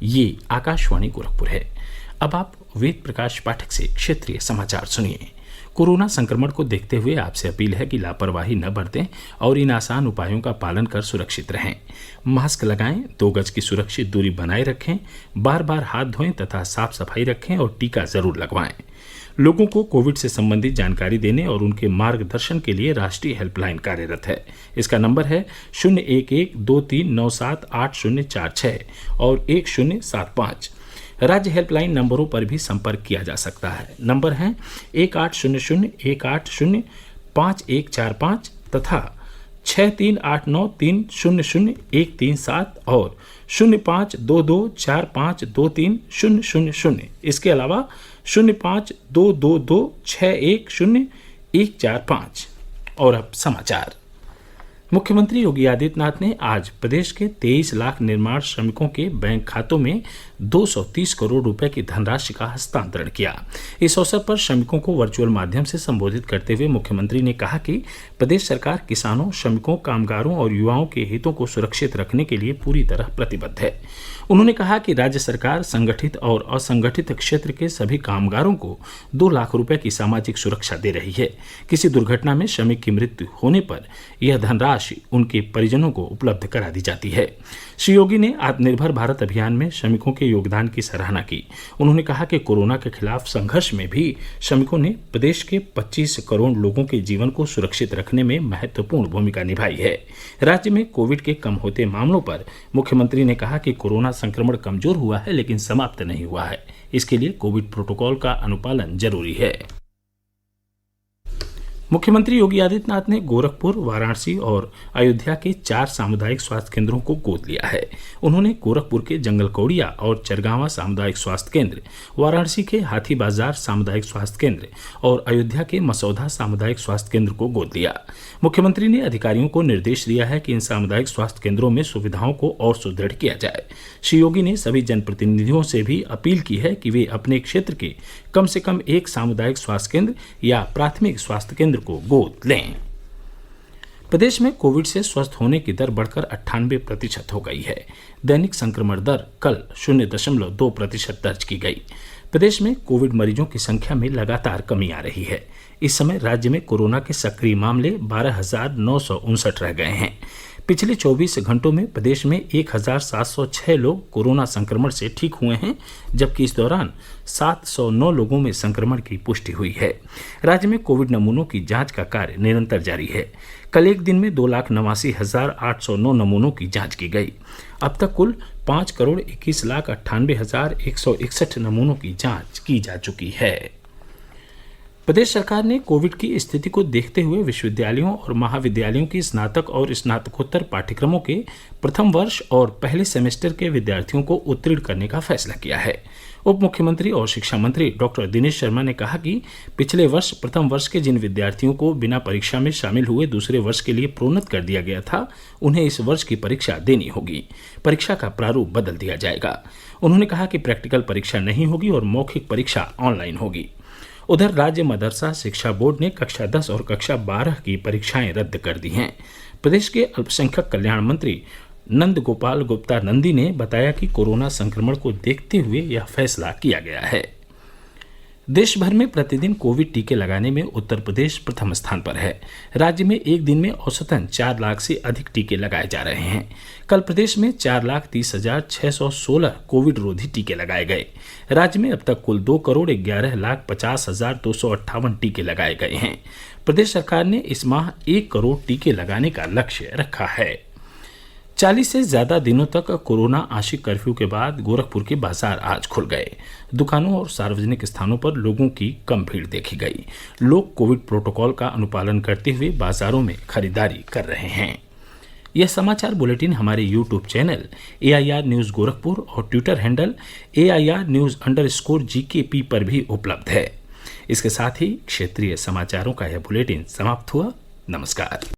ये आकाशवाणी गोरखपुर है। अब आप वेद प्रकाश पाठक से क्षेत्रीय समाचार सुनिए। कोरोना संक्रमण को देखते हुए आपसे अपील है कि लापरवाही न बरतें और इन आसान उपायों का पालन कर सुरक्षित रहें। मास्क लगाएं, 2 गज की सुरक्षित दूरी बनाए रखें, बार बार हाथ धोएं तथा साफ सफाई रखें और टीका जरूर लगवाएं। लोगों को कोविड से संबंधित जानकारी देने और उनके मार्गदर्शन के लिए राष्ट्रीय हेल्पलाइन कार्यरत है। इसका नंबर है 011239780046 और 1075। राज्य हेल्पलाइन नंबरों पर भी संपर्क किया जा सकता है। नंबर हैं 1800-180-5145 तथा 6389300137 और 052245230000। इसके अलावा 0522261045। और अब समाचार। मुख्यमंत्री योगी आदित्यनाथ ने आज प्रदेश के 23 लाख निर्माण श्रमिकों के बैंक खातों में 230 करोड़ रुपए की धनराशि का हस्तांतरण किया। इस अवसर पर श्रमिकों को वर्चुअल माध्यम से संबोधित करते हुए मुख्यमंत्री ने कहा कि प्रदेश सरकार किसानों, श्रमिकों, कामगारों और युवाओं के हितों को सुरक्षित रखने के लिए पूरी तरह प्रतिबद्ध है। उन्होंने कहा कि राज्य सरकार संगठित और असंगठित क्षेत्र के सभी कामगारों को 2 लाख रुपए की सामाजिक सुरक्षा दे रही है। किसी दुर्घटना में श्रमिक की मृत्यु होने पर यह धनराशि उनके परिजनों को उपलब्ध करा दी जाती है। श्री योगी ने आत्मनिर्भर भारत अभियान में श्रमिकों के योगदान की सराहना की। उन्होंने कहा कि कोरोना के खिलाफ संघर्ष में भी श्रमिकों ने प्रदेश के 25 करोड़ लोगों के जीवन को सुरक्षित रखने में महत्वपूर्ण भूमिका निभाई है। राज्य में कोविड के कम होते मामलों पर मुख्यमंत्री ने कहा कि कोरोना संक्रमण कमजोर हुआ है लेकिन समाप्त नहीं हुआ है। इसके लिए कोविड प्रोटोकॉल का अनुपालन जरूरी है। मुख्यमंत्री योगी आदित्यनाथ ने गोरखपुर, वाराणसी और अयोध्या के 4 सामुदायिक स्वास्थ्य केंद्रों को गोद लिया है। उन्होंने गोरखपुर के जंगलकौड़िया और चरगावा सामुदायिक स्वास्थ्य केंद्र, वाराणसी के हाथी बाजार सामुदायिक स्वास्थ्य केंद्र और अयोध्या के मसौदा सामुदायिक स्वास्थ्य केंद्र को गोद लिया। मुख्यमंत्री ने अधिकारियों को निर्देश दिया है कि इन सामुदायिक स्वास्थ्य केंद्रों में सुविधाओं को और सुदृढ़ किया जाए। श्री योगी ने सभी जनप्रतिनिधियों से भी अपील की है कि वे अपने क्षेत्र के कम से कम एक सामुदायिक स्वास्थ्य केंद्र या प्राथमिक स्वास्थ्य केंद्र को गोद लें। प्रदेश में कोविड से स्वस्थ होने की दर बढ़कर 98% हो गई है। दैनिक संक्रमण दर कल 0.2% दर्ज की गई। प्रदेश में कोविड मरीजों की संख्या में लगातार कमी आ रही है। इस समय राज्य में कोरोना के सक्रिय मामले 12,959 रह गए हैं। पिछले 24 घंटों में प्रदेश में 1,706 लोग कोरोना संक्रमण से ठीक हुए हैं, जबकि इस दौरान 709 लोगों में संक्रमण की पुष्टि हुई है। राज्य में कोविड नमूनों की जांच का कार्य निरंतर जारी है। कल एक दिन में 2,89,809 नमूनों की जांच की गई। अब तक कुल 5,21,98,161 नमूनों की जांच की जा चुकी है। प्रदेश सरकार ने कोविड की स्थिति को देखते हुए विश्वविद्यालयों और महाविद्यालयों की स्नातक और स्नातकोत्तर पाठ्यक्रमों के प्रथम वर्ष और पहले सेमेस्टर के विद्यार्थियों को उत्तीर्ण करने का फैसला किया है। उप मुख्यमंत्री और शिक्षा मंत्री डॉक्टर दिनेश शर्मा ने कहा कि पिछले वर्ष प्रथम वर्ष के जिन विद्यार्थियों को बिना परीक्षा में शामिल हुए दूसरे वर्ष के लिए प्रोन्नत कर दिया गया था, उन्हें इस वर्ष की परीक्षा देनी होगी। परीक्षा का प्रारूप बदल दिया जाएगा। उन्होंने कहा कि प्रैक्टिकल परीक्षा नहीं होगी और मौखिक परीक्षा ऑनलाइन होगी। उधर राज्य मदरसा शिक्षा बोर्ड ने कक्षा 10 और कक्षा 12 की परीक्षाएं रद्द कर दी हैं। प्रदेश के अल्पसंख्यक कल्याण मंत्री नंद गोपाल गुप्ता नंदी ने बताया कि कोरोना संक्रमण को देखते हुए यह फैसला किया गया है। देश भर में प्रतिदिन कोविड टीके लगाने में उत्तर प्रदेश प्रथम स्थान पर है। राज्य में एक दिन में औसतन 4 लाख से अधिक टीके लगाए जा रहे हैं। कल प्रदेश में 4,30,616 कोविड रोधी टीके लगाए गए। राज्य में अब तक कुल 2,11,50,258 टीके लगाए गए हैं। प्रदेश सरकार ने इस माह 1 करोड़ टीके लगाने का लक्ष्य रखा है। 40 से ज्यादा दिनों तक कोरोना आंशिक कर्फ्यू के बाद गोरखपुर के बाजार आज खुल गए। दुकानों और सार्वजनिक स्थानों पर लोगों की कम भीड़ देखी गई। लोग कोविड प्रोटोकॉल का अनुपालन करते हुए बाजारों में खरीदारी कर रहे हैं। यह समाचार बुलेटिन हमारे YouTube channel AIR news Gorakhpur और ट्विटर हैंडल AIR_GKP पर भी उपलब्ध है। इसके साथ ही क्षेत्रीय समाचारों का यह बुलेटिन समाप्त हुआ। नमस्कार।